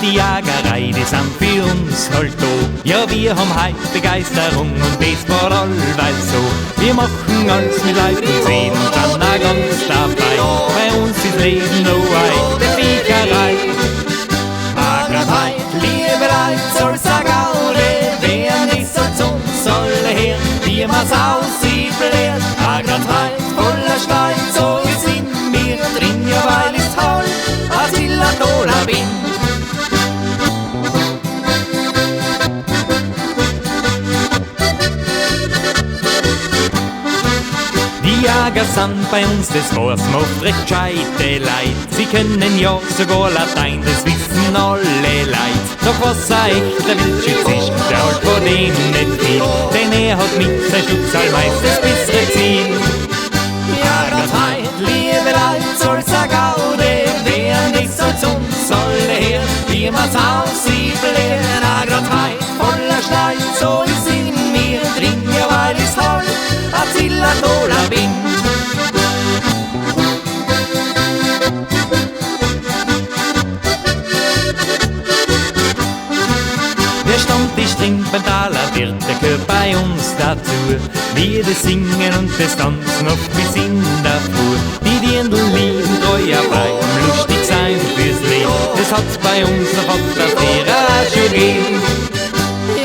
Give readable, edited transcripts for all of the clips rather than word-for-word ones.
die Jagerei, die sind für uns halt da. Ja, wir haben heut Begeisterung und das war allweil so. Wir machen alles mit Leib und Sehen und dann auch ganz dabei. Bei uns ist Leben noch eine echte Viecherei. Grad heut, liebe Leute, soll's a Gaude, wer nicht soll zu uns soll her, wie man's aussieht, blärt. Grad heut, voller Stolz, so sind wir drin, ja, weil ich's toll, als Illatola bin. Die Jager sind bei uns, das war's, macht recht gescheite Leid. Sie können ja sogar Latein, das wissen alle Leid. Doch was ein echter Wildschütz ist, der halt vor dem nicht viel, denn hat mit sein Schutzal meist das bessere Ziel. Ja, grad heut, liebe Leute, soll's a Gaude, wer nicht soll zu uns soll her, wie man's aussieht, blären. Grad heut, voller Stein, so sind wir drin, ja, weil ich's toll, als Illatola bin. Der Stammtisch trinkt beim Taler Wirt, der gehört bei uns dazu. Wir das singen und das tanzen oft bis in der Fuhr. Die Dirndl lieben treu auf bleiben, lustig sein fürs Leben. Das hat's bei uns noch Atmosphäre schon gegeben.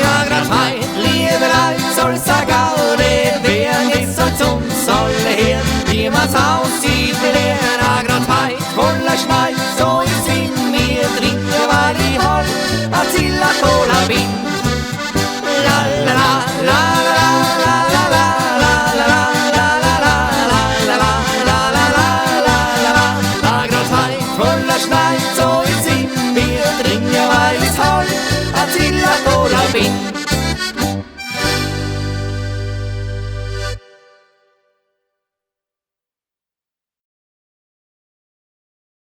Ja, grad heut, liebe Leute, soll's a Gaude, wer nicht soll zu uns soll her, wie man's aussieht, blären. Grad heut, voller Schneid, so sind wir drin, weil ich halt als Illatola bin. La la la la la la la la la la la la. Grad heut, voller Schneid, so sind wir drin, ja, weil ich's halt als Illatola bin.